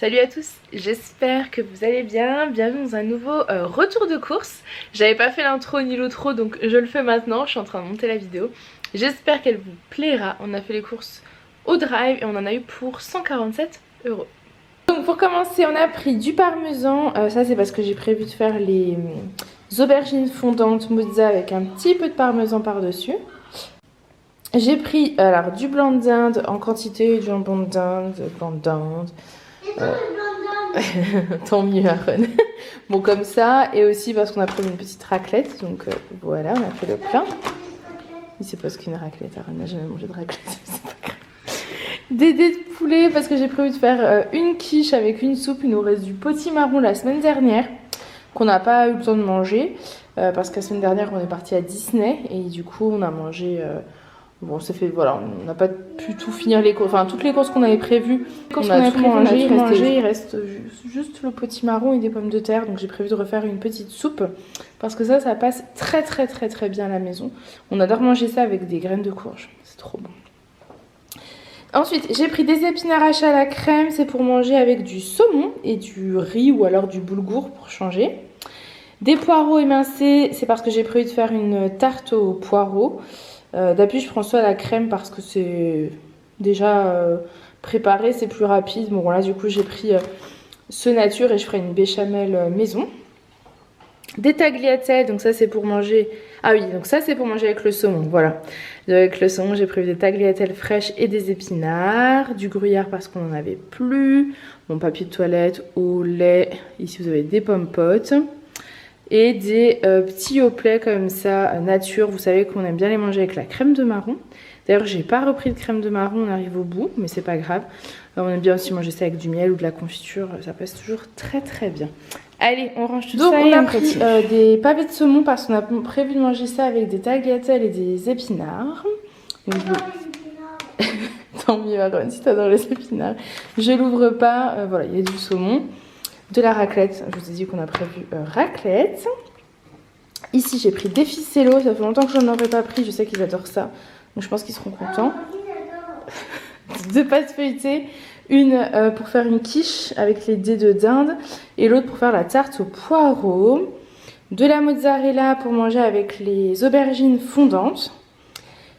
Salut à tous, j'espère que vous allez bien, bienvenue dans un nouveau retour de course. J'avais pas fait l'intro ni l'outro donc je le fais maintenant, je suis en train de monter la vidéo. J'espère qu'elle vous plaira, on a fait les courses au drive et on en a eu pour 147 €. Donc pour commencer on a pris du parmesan, ça c'est parce que j'ai prévu de faire les aubergines fondantes mozza avec un petit peu de parmesan par dessus. J'ai pris alors du blanc d'Inde en quantité, du jambon d'Inde, tant mieux Aaron. Bon comme ça, et aussi parce qu'on a pris une petite raclette, donc voilà, on a fait le plein. Il sait pas ce qu'est une raclette, Aaron n'a jamais mangé de raclette, c'est pas grave. Des dés de poulet parce que j'ai prévu de faire une quiche avec une soupe. Il nous reste du potimarron la semaine dernière qu'on n'a pas eu le temps de manger parce que la semaine dernière on est parti à Disney et du coup on a mangé... Bon, ça fait, voilà, on n'a pas pu tout finir les courses, enfin toutes les courses qu'on avait prévues, on a tout mangé, il reste juste le potimarron et des pommes de terre, donc j'ai prévu de refaire une petite soupe, parce que ça passe très bien à la maison. On adore manger ça avec des graines de courge, c'est trop bon. Ensuite, j'ai pris des épinards hachés à la crème, c'est pour manger avec du saumon et du riz ou alors du boulgour pour changer. Des poireaux émincés, c'est parce que j'ai prévu de faire une tarte aux poireaux. D'habitude je prends soit la crème parce que c'est déjà préparé, c'est plus rapide. Bon là du coup j'ai pris ce nature et je ferai une béchamel maison. Des tagliatelles, donc ça c'est pour manger... Ah oui, donc ça c'est pour manger avec le saumon, voilà. Avec le saumon j'ai prévu des tagliatelles fraîches et des épinards. Du gruyère parce qu'on n'en avait plus. Mon papier de toilette, au lait. Ici vous avez des pommes potes. Et des petits hauts-plats comme ça, nature. Vous savez qu'on aime bien les manger avec la crème de marron. D'ailleurs, j'ai pas repris de crème de marron, on arrive au bout, mais c'est pas grave. On aime bien aussi manger ça avec du miel ou de la confiture, ça passe toujours très bien. Allez, on range tout ça. Donc on a pris des pavés de saumon parce qu'on a prévu de manger ça avec des tagliatelles et des épinards. Donc, tant mieux Aaron, si t'adores les épinards. Je l'ouvre pas, voilà, il y a du saumon. De la raclette, je vous ai dit qu'on a prévu raclette. Ici j'ai pris des ficellos, ça fait longtemps que je n'en aurais pas pris, je sais qu'ils adorent ça. Donc je pense qu'ils seront contents. Deux pâtes feuilletées, une pour faire une quiche avec les dés de dinde et l'autre pour faire la tarte aux poireaux. De la mozzarella pour manger avec les aubergines fondantes.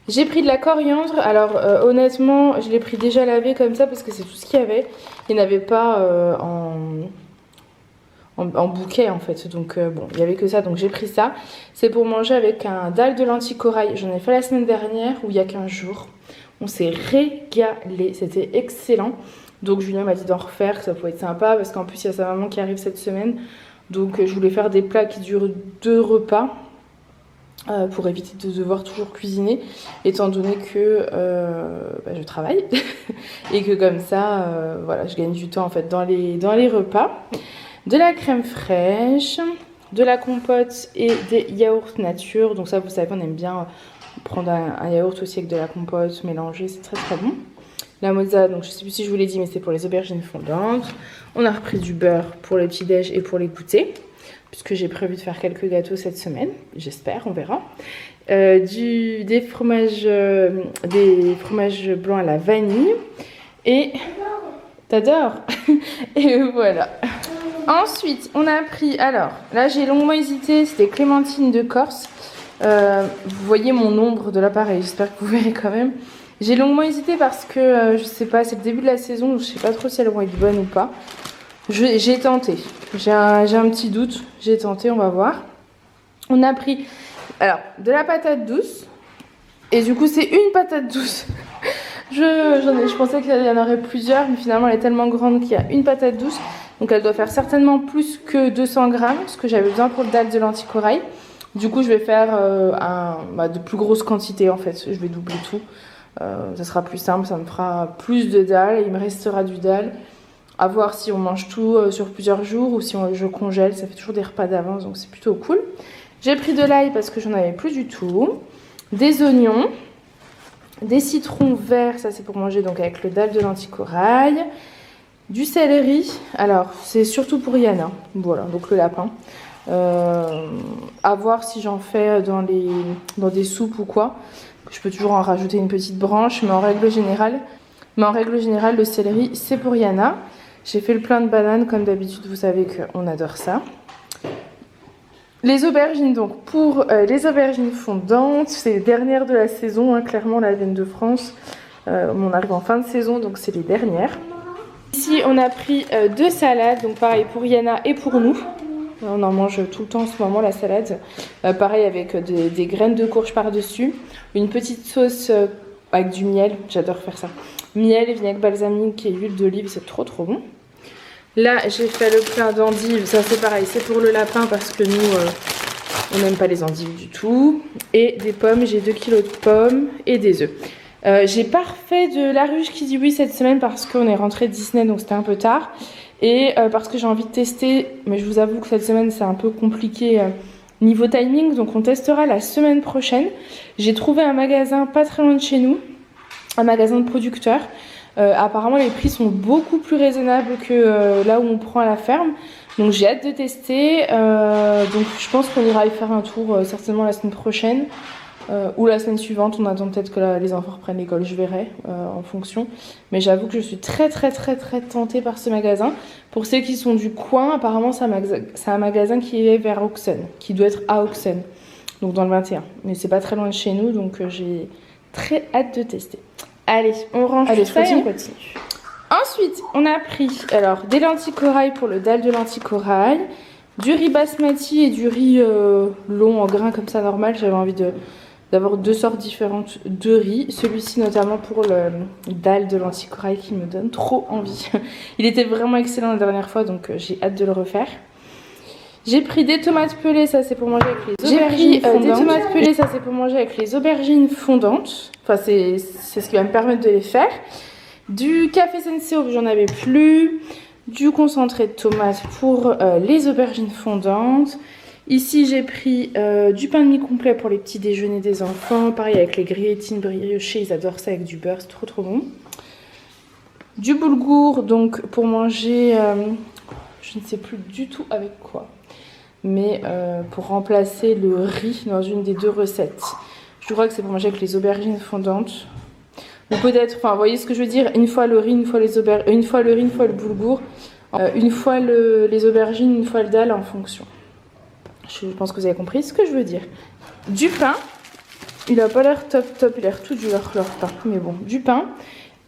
J'ai pris de la coriandre, alors honnêtement je l'ai pris déjà lavé comme ça parce que c'est tout ce qu'il y avait. Il n'y en avait pas en bouquet en fait, donc bon il n'y avait que ça, donc j'ai pris ça. C'est pour manger avec un dalle de lentilles corail, j'en ai fait la semaine dernière ou il y a 15 jours. On s'est régalé, c'était excellent. Donc Julien m'a dit d'en refaire, que ça pouvait être sympa parce qu'en plus il y a sa maman qui arrive cette semaine. Donc je voulais faire des plats qui durent 2 repas pour éviter de devoir toujours cuisiner, étant donné que je travaille et que comme ça voilà, je gagne du temps en fait dans les repas. De la crème fraîche, de la compote et des yaourts nature. Donc ça vous savez on aime bien prendre un yaourt aussi avec de la compote mélanger, c'est très bon. La mozza, donc je sais plus si je vous l'ai dit mais c'est pour les aubergines fondantes. On a repris du beurre pour les petits déj et pour les goûters, puisque j'ai prévu de faire quelques gâteaux cette semaine, j'espère, on verra. Des fromages blancs à la vanille et... T'adores. Et voilà. Ensuite, on a pris, alors, là j'ai longuement hésité, c'était clémentine de Corse. Vous voyez mon ombre de l'appareil, j'espère que vous verrez quand même. J'ai longuement hésité parce que, je sais pas, c'est le début de la saison, donc je sais pas trop si elles vont être bonnes ou pas. J'ai tenté, j'ai un petit doute, j'ai tenté, on va voir. On a pris, alors, de la patate douce, et du coup c'est une patate douce. Je pensais qu'il y en aurait plusieurs, mais finalement elle est tellement grande qu'il y a une patate douce. Donc elle doit faire certainement plus que 200 grammes, ce que j'avais besoin pour le dalle de lentilles corail. Du coup je vais faire de plus grosses quantités en fait, je vais doubler tout. Ça sera plus simple, ça me fera plus de dalle et il me restera du dalle. À voir si on mange tout sur plusieurs jours ou si je congèle, ça fait toujours des repas d'avance donc c'est plutôt cool. J'ai pris de l'ail parce que j'en avais plus du tout. Des oignons. Des citrons verts, ça c'est pour manger donc avec le dalle de lentilles corail. Du céleri, alors c'est surtout pour Yana, voilà, donc le lapin. À voir si j'en fais dans des soupes ou quoi. Je peux toujours en rajouter une petite branche, mais en règle générale, le céleri c'est pour Yana. J'ai fait le plein de bananes, comme d'habitude, vous savez qu'on adore ça. Les aubergines, donc pour les aubergines fondantes, c'est les dernières de la saison, hein, clairement la vienne de France. On arrive en fin de saison, donc c'est les dernières. Ici, on a pris 2 salades, donc pareil pour Yana et pour nous. On en mange tout le temps en ce moment, la salade. Pareil avec des graines de courge par-dessus. Une petite sauce avec du miel, j'adore faire ça. Miel, vinaigre balsamique et huile d'olive, c'est trop bon. Là, j'ai fait le plein d'endives. Ça, c'est pareil, c'est pour le lapin parce que nous, on n'aime pas les endives du tout. Et des pommes, j'ai 2 kilos de pommes et des œufs. J'ai pas refait de la ruche qui dit oui cette semaine parce qu'on est rentré de Disney, donc c'était un peu tard. Et parce que j'ai envie de tester, mais je vous avoue que cette semaine, c'est un peu compliqué niveau timing. Donc on testera la semaine prochaine. J'ai trouvé un magasin pas très loin de chez nous, un magasin de producteurs. Apparemment les prix sont beaucoup plus raisonnables que là où on prend à la ferme, donc j'ai hâte de tester. Donc je pense qu'on ira y faire un tour certainement la semaine prochaine ou la semaine suivante. On attend peut-être que les enfants reprennent l'école, je verrai en fonction, mais j'avoue que je suis très tentée par ce magasin. Pour ceux qui sont du coin, apparemment c'est un magasin qui est vers Auxonne, qui doit être à Auxonne, donc dans le 21, mais c'est pas très loin de chez nous, donc j'ai très hâte de tester. Allez, on range tout ça et on continue. Ensuite, on a pris alors des lentilles corail pour le dalle de lentilles corail, du riz basmati et du riz long en grains comme ça normal. J'avais envie d'avoir 2 sortes différentes de riz. Celui-ci notamment pour le dalle de lentilles corail qui me donne trop envie. Il était vraiment excellent la dernière fois, donc j'ai hâte de le refaire. J'ai pris des tomates pelées, ça c'est pour manger avec les aubergines fondantes. Des tomates pelées, ça c'est pour manger avec les aubergines fondantes. Enfin c'est ce qui va me permettre de les faire. Du café Senseo, j'en avais plus. Du concentré de tomates pour les aubergines fondantes. Ici j'ai pris du pain de mie complet pour les petits déjeuners des enfants. Pareil avec les grillettines briochées, ils adorent ça avec du beurre, c'est trop bon. Du boulgour, donc pour manger, je ne sais plus du tout avec quoi. Mais pour remplacer le riz dans une des 2 recettes. Je crois que c'est pour manger avec les aubergines fondantes. Ou peut-être, enfin, vous voyez ce que je veux dire, une fois le riz, une fois les aubergines, une fois le riz, une fois le boulgour, une fois les aubergines, une fois le dalle en fonction. Je pense que vous avez compris ce que je veux dire. Du pain, il a pas l'air top, il a l'air tout dur leur pain, mais bon, du pain.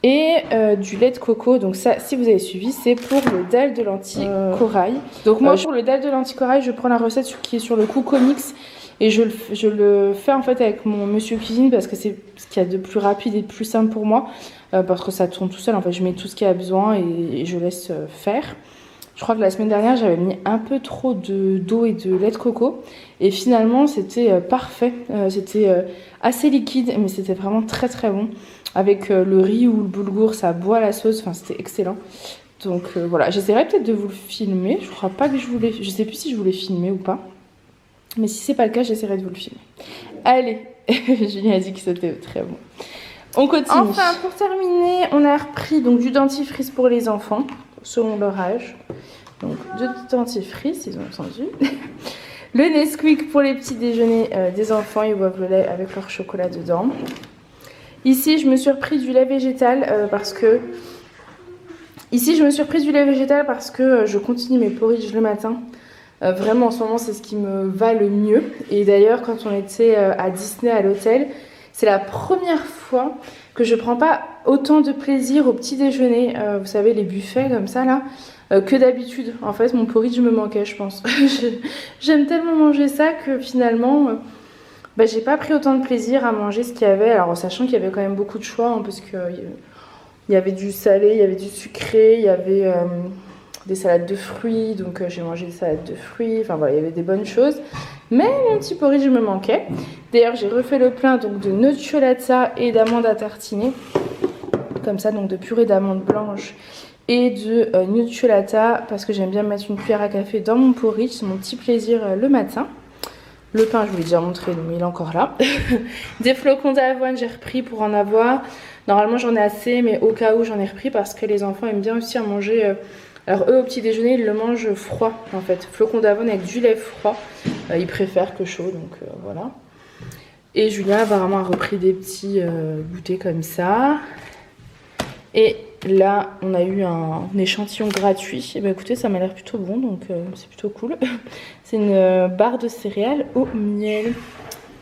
Et du lait de coco, donc ça si vous avez suivi c'est pour le dalle de lentilles corail. Donc moi pour le dalle de lentilles corail je prends la recette qui est sur le Coco Mix et je le fais en fait avec mon monsieur cuisine parce que c'est ce qu'il y a de plus rapide et de plus simple pour moi parce que ça tourne tout seul en fait, je mets tout ce qu'il y a besoin et je laisse faire. Je crois que la semaine dernière j'avais mis un peu trop d'eau et de lait de coco et finalement c'était parfait, c'était assez liquide mais c'était vraiment très bon. Avec le riz ou le boulgour, ça boit la sauce, enfin c'était excellent. Donc voilà, j'essaierai peut-être de vous le filmer. Je crois pas que je sais plus si je voulais filmer ou pas. Mais si c'est pas le cas, j'essaierai de vous le filmer. Allez, Julien a dit que c'était très bon. On continue. Enfin, pour terminer, on a repris donc du dentifrice pour les enfants, selon leur âge. Donc du dentifrice, ils ont entendu. Le Nesquik pour les petits déjeuners des enfants, ils boivent le lait avec leur chocolat dedans. Ici, je me suis repris du lait végétal parce que je continue mes porridge le matin. Vraiment, en ce moment, c'est ce qui me va le mieux. Et d'ailleurs, quand on était à Disney, à l'hôtel, c'est la première fois que je prends pas autant de plaisir au petit déjeuner. Vous savez, les buffets comme ça, là, que d'habitude. En fait, mon porridge me manquait, je pense. J'aime tellement manger ça que finalement... j'ai pas pris autant de plaisir à manger ce qu'il y avait, alors en sachant qu'il y avait quand même beaucoup de choix, hein, parce qu'il y avait du salé, il y avait du sucré, il y avait des salades de fruits, donc j'ai mangé des salades de fruits, enfin voilà, il y avait des bonnes choses. Mais mon petit porridge me manquait. D'ailleurs, j'ai refait le plein donc, de nocciolata et d'amandes à tartiner, comme ça, donc de purée d'amandes blanches et de nocciolata, parce que j'aime bien mettre une cuillère à café dans mon porridge, c'est mon petit plaisir le matin. Le pain, je vous l'ai déjà montré, mais il est encore là. Des flocons d'avoine, j'ai repris pour en avoir. Normalement, j'en ai assez, mais au cas où, j'en ai repris parce que les enfants aiment bien aussi à manger. Alors, eux, au petit déjeuner, ils le mangent froid, en fait. Flocons d'avoine avec du lait froid. Ils préfèrent que chaud, donc voilà. Et Julien, apparemment, a repris des petits goûters comme ça. Et là, on a eu un échantillon gratuit. Et bah écoutez, ça m'a l'air plutôt bon, donc c'est plutôt cool. C'est une barre de céréales au miel.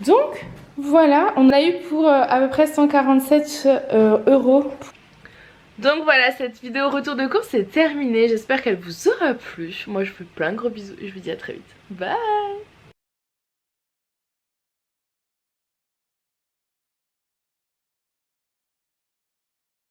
Donc, voilà, on a eu pour à peu près 147 €. Donc voilà, cette vidéo retour de course est terminée. J'espère qu'elle vous aura plu. Moi, je vous fais plein de gros bisous et je vous dis à très vite. Bye!